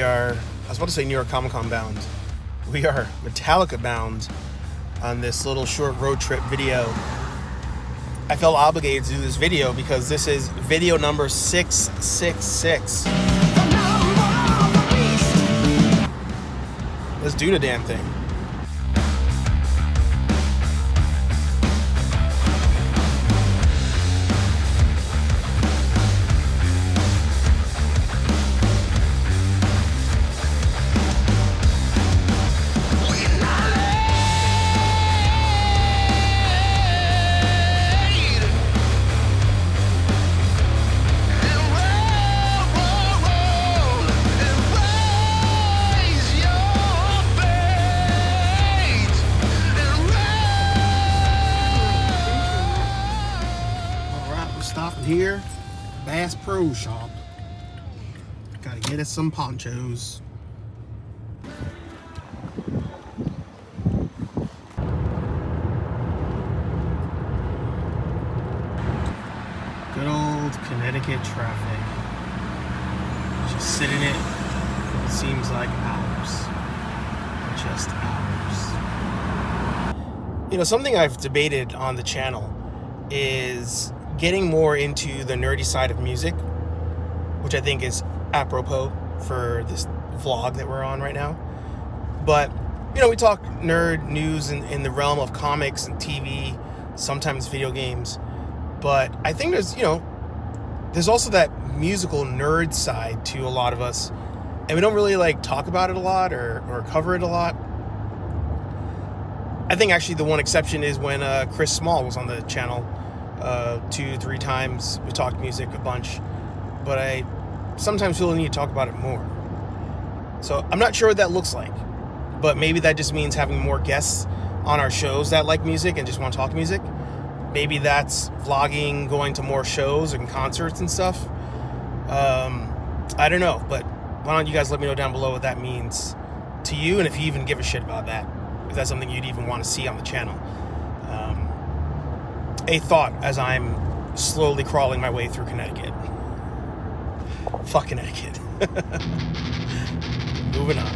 are, I was about to say New York Comic Con bound. We are Metallica bound on this little short road trip video. I felt obligated to do this video because this is video number 666. Let's do the damn thing. Here, Bass Pro Shop. Gotta get us some ponchos. Good old Connecticut traffic. Just sit in it. It seems like hours. Just hours. You know, something I've debated on the channel is getting more into the nerdy side of music, which I think is apropos for this vlog that we're on right now. But, you know, we talk nerd news in the realm of comics and TV, sometimes video games. But I think there's also that musical nerd side to a lot of us. And we don't really talk about it a lot or cover it a lot. I think actually the one exception is when Chris Small was on the channel. 2-3 times we talked music a bunch, but I sometimes feel the need to talk about it more. So I'm not sure what that looks like, but maybe that just means having more guests on our shows that like music and just want to talk music. Maybe that's vlogging, going to more shows and concerts and stuff. I don't know, but why don't you guys let me know down below what that means to you, and if you even give a shit about that, if that's something you'd even want to see on the channel. A thought as I'm slowly crawling my way through Connecticut. Fuck Connecticut. Moving on.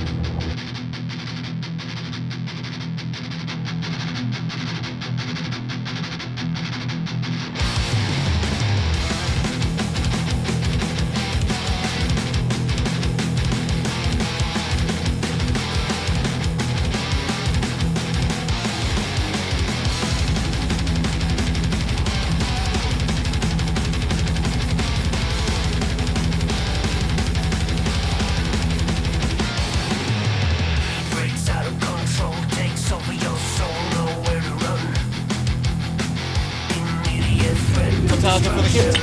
For the kids.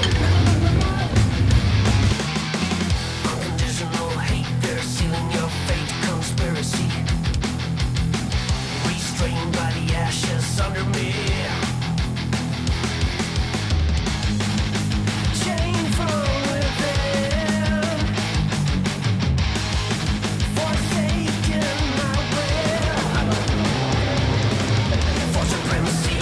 Unconditional hate, they're sealing your fate. Conspiracy, restrained by the ashes under me. Chain from within, forsaken my will, for supremacy.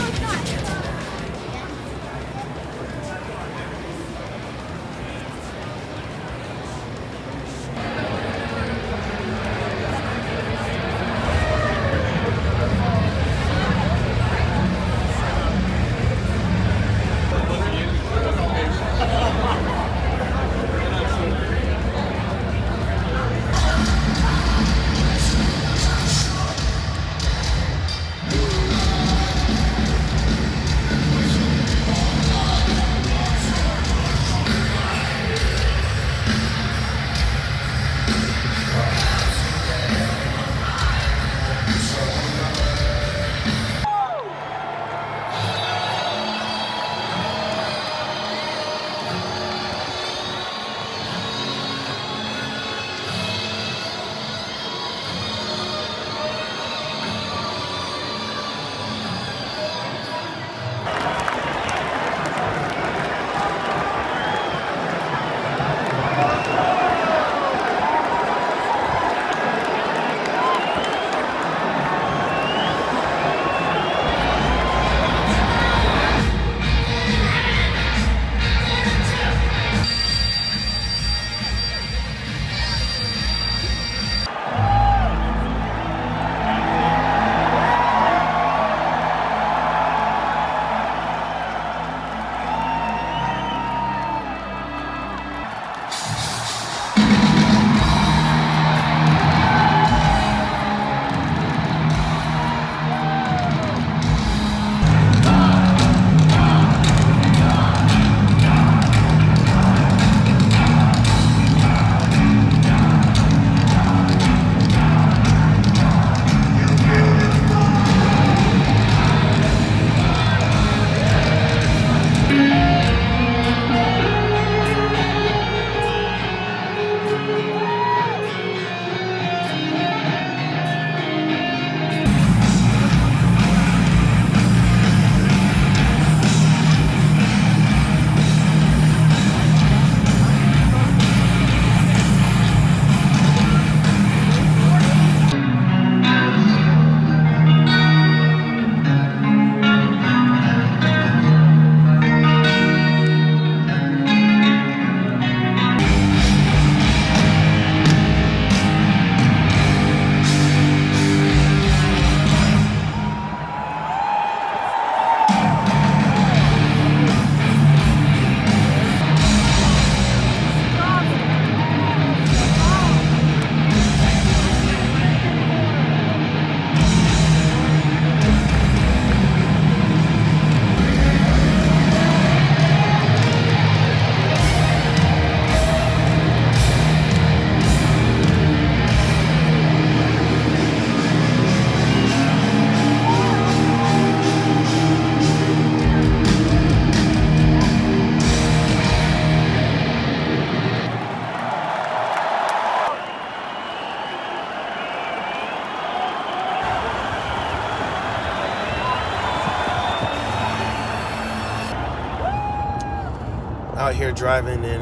out here driving in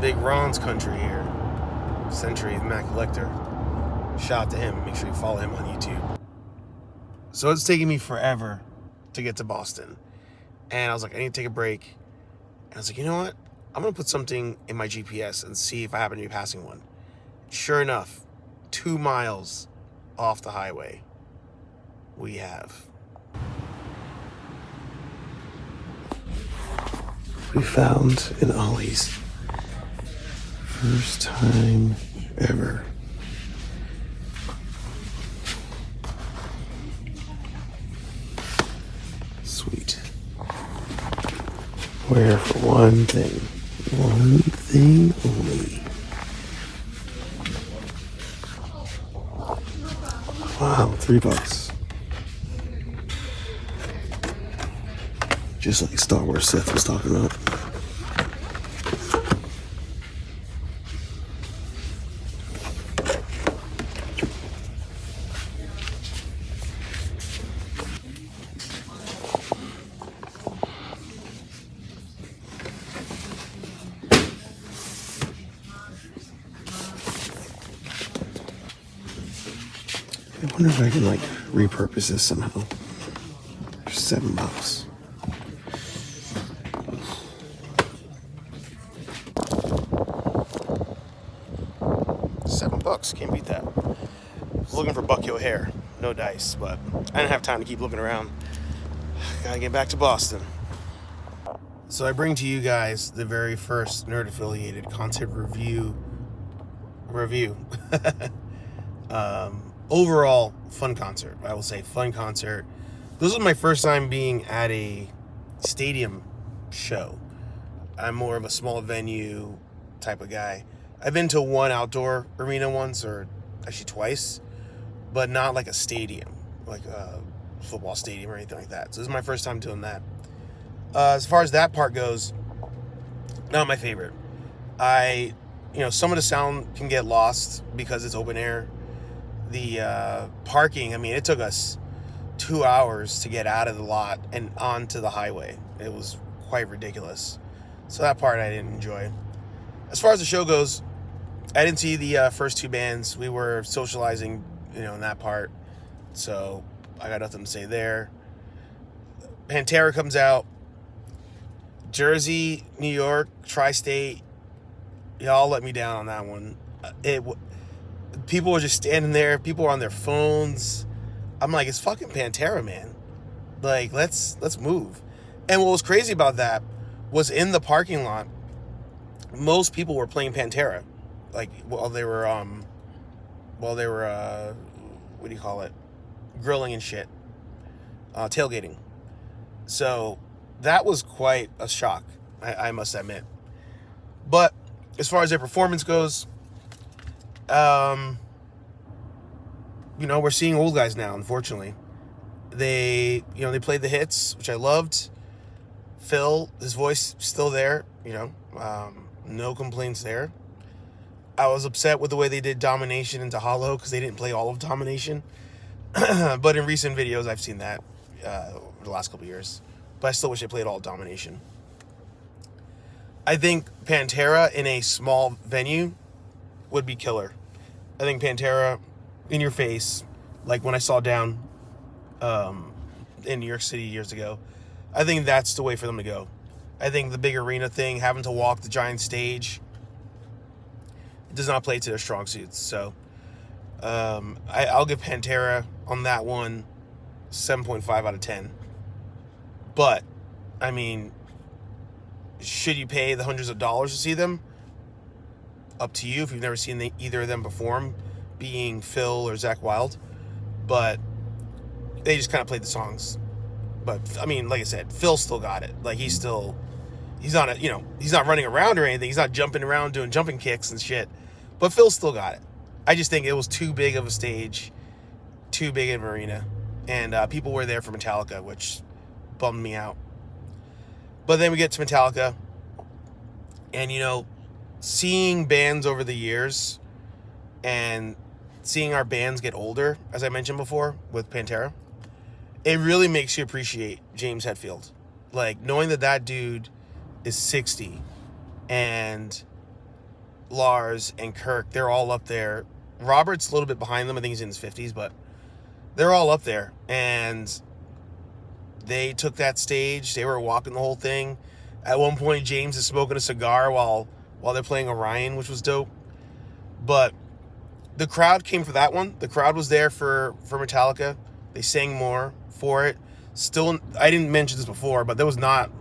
Big Ron's country here. Century, the Mac Collector. Shout out to him. Make sure you follow him on YouTube. So it's taking me forever to get to Boston. And I was like, I need to take a break. And I was like, you know what? I'm going to put something in my GPS and see if I happen to be passing one. Sure enough, 2 miles off the highway, we have. We found an Ollies. First time ever. Sweet. Where for one thing only. Wow, $3. Just like Star Wars Sith was talking about. I wonder if I can like repurpose this somehow. For $7. $7, can't beat that. I was looking for Bucky O'Hare, no dice, but I didn't have time to keep looking around. Gotta get back to Boston. So I bring to you guys the very first nerd-affiliated concert review. Overall, fun concert. I will say fun concert. This was my first time being at a stadium show. I'm more of a small venue type of guy. I've been to one outdoor arena once, or actually twice, but not like a stadium, like a football stadium or anything like that. So this is my first time doing that. As far as that part goes, not my favorite. Some of the sound can get lost because it's open air. The parking, I mean, it took us 2 hours to get out of the lot and onto the highway. It was quite ridiculous. So that part I didn't enjoy. As far as the show goes, I didn't see the first two bands. We were socializing, in that part. So I got nothing to say there. Pantera comes out. Jersey, New York, Tri-State. Y'all let me down on that one. People were just standing there. People were on their phones. I'm like, it's fucking Pantera, man. Like, let's move. And what was crazy about that was in the parking lot, most people were playing Pantera. Like, while they were what do you call it? Grilling and shit. Tailgating. So that was quite a shock, I must admit. But as far as their performance goes, we're seeing old guys now, unfortunately. They played the hits, which I loved. Phil, his voice still there, no complaints there. I was upset with the way they did Domination into Hollow because they didn't play all of Domination. But in recent videos, I've seen that over the last couple years. But I still wish they played all of Domination. I think Pantera in a small venue would be killer. I think Pantera in your face, like when I saw Down in New York City years ago, I think that's the way for them to go. I think the big arena thing, having to walk the giant stage, does not play to their strong suits. So I'll give Pantera on that one 7.5 out of 10. But, I mean, should you pay the hundreds of dollars to see them? Up to you if you've never seen either of them perform, being Phil or Zakk Wylde. But they just kind of played the songs. But, I mean, like I said, Phil still got it. Like, he's not running around or anything. He's not jumping around doing jumping kicks and shit. But Phil still got it. I just think it was too big of a stage, too big of an arena. And people were there for Metallica, which bummed me out. But then we get to Metallica. And, seeing bands over the years and seeing our bands get older, as I mentioned before with Pantera, it really makes you appreciate James Hetfield. Like, knowing that dude is 60, and Lars and Kirk, they're all up there. Robert's a little bit behind them. I think he's in his 50s, but they're all up there. And they took that stage. They were walking the whole thing. At one point, James is smoking a cigar while they're playing Orion, which was dope. But the crowd came for that one. The crowd was there for Metallica. They sang more for it. Still, I didn't mention this before, but there was not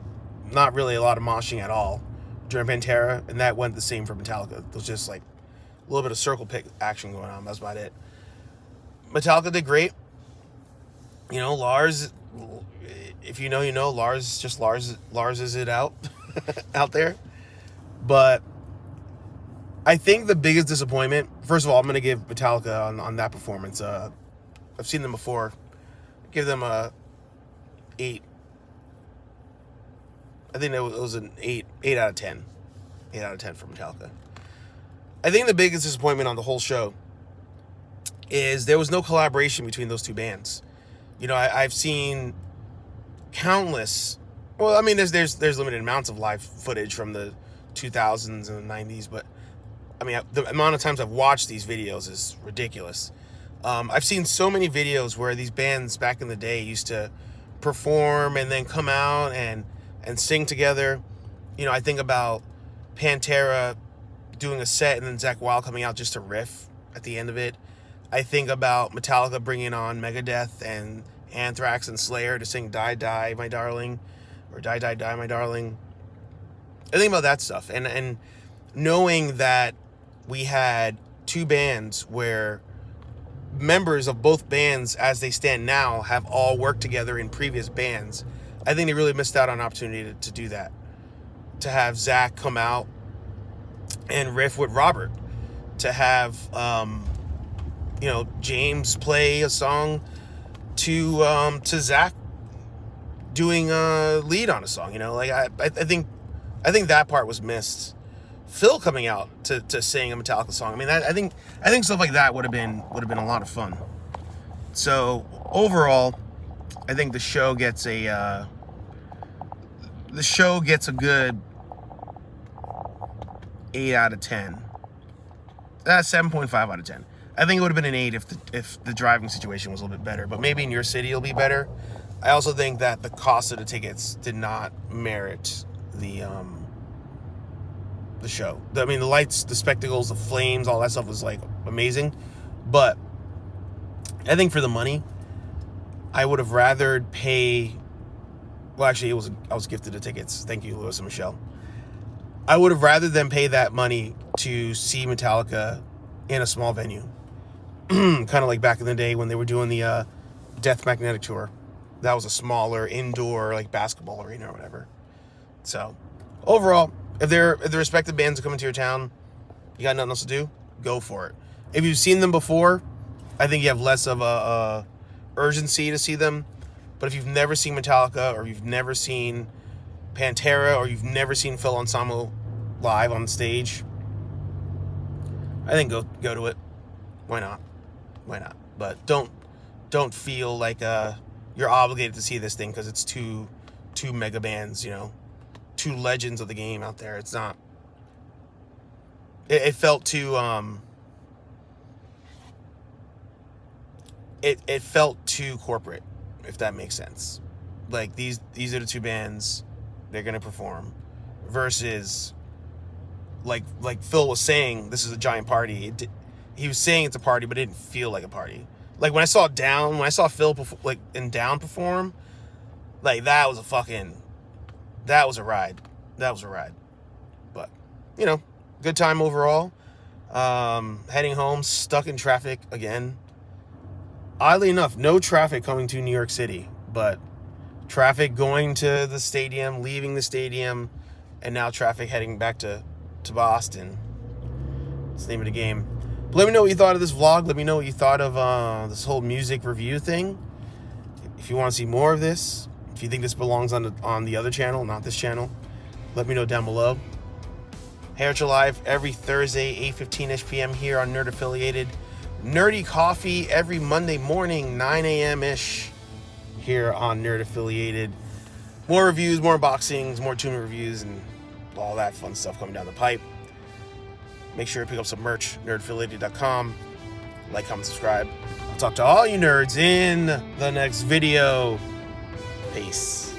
really a lot of moshing at all during Pantera, and that went the same for Metallica. It was just like a little bit of circle pit action going on. That's about it. Metallica did great. You know, Lars, if you know, you know. Lars is it out there. But I think the biggest disappointment, first of all, I'm going to give Metallica on that performance. I've seen them before. Give them a 8. I think it was an 8 out of 10. 8 out of 10 for Metallica. I think the biggest disappointment on the whole show is there was no collaboration between those two bands. You know, I've seen countless. Well, I mean, there's limited amounts of live footage from the 2000s and the 90s, but I mean, the amount of times I've watched these videos is ridiculous. I've seen so many videos where these bands back in the day used to perform and then come out and sing together. You know, I think about Pantera doing a set and then Zakk Wylde coming out just to riff at the end of it. I think about Metallica bringing on Megadeth and Anthrax and Slayer to sing Die Die My Darling, or Die Die Die My Darling. I think about that stuff, and knowing that we had two bands where members of both bands as they stand now have all worked together in previous bands. I think they really missed out on an opportunity to do that. To have Zach come out and riff with Robert. To have, you know, James play a song to Zach doing a lead on a song. You know, like I think that part was missed. Phil coming out to sing a Metallica song. I mean, I think stuff like that would have been a lot of fun. So overall, I think the show gets a good 8 out of 10. 7.5 out of 10. I think it would have been an 8 if the driving situation was a little bit better. But maybe in your city it'll be better. I also think that the cost of the tickets did not merit the show. I mean, the lights, the spectacles, the flames, all that stuff was like amazing. But I think for the money, I would have rather pay. Well, actually, I was gifted the tickets. Thank you, Lewis and Michelle. I would have rather than pay that money to see Metallica in a small venue, kind of like back in the day when they were doing the Death Magnetic tour. That was a smaller indoor like basketball arena or whatever. So overall, if the respective bands are coming to your town, you got nothing else to do, go for it. If you've seen them before, I think you have less of a urgency to see them. But if you've never seen Metallica, or you've never seen Pantera, or you've never seen Phil Anselmo live on stage, I think go to it. Why not? But don't feel like you're obligated to see this thing because it's two mega bands, you know. Two legends of the game out there. It's not. It felt too. It felt too corporate, if that makes sense. Like these are the two bands, they're gonna perform, versus. Like Phil was saying, this is a giant party. He was saying it's a party, but it didn't feel like a party. Like when I saw Phil Down perform, like that was a ride. But, you know, good time overall. Heading home, stuck in traffic again. Oddly enough, no traffic coming to New York City, but traffic going to the stadium, leaving the stadium, and now traffic heading back to Boston. It's the name of the game. But let me know what you thought of this vlog. Let me know what you thought of this whole music review thing. If you want to see more of this, if you think this belongs on the other channel, not this channel, let me know down below. Heritage Live every Thursday, 8:15ish p.m. here on Nerd Affiliated. Nerdy Coffee every Monday morning, 9 a.m.-ish here on Nerd Affiliated. More reviews, more unboxings, more tune reviews, and all that fun stuff coming down the pipe. Make sure to pick up some merch, nerdfiliated.com. Like, comment, subscribe. I'll talk to all you nerds in the next video. Peace.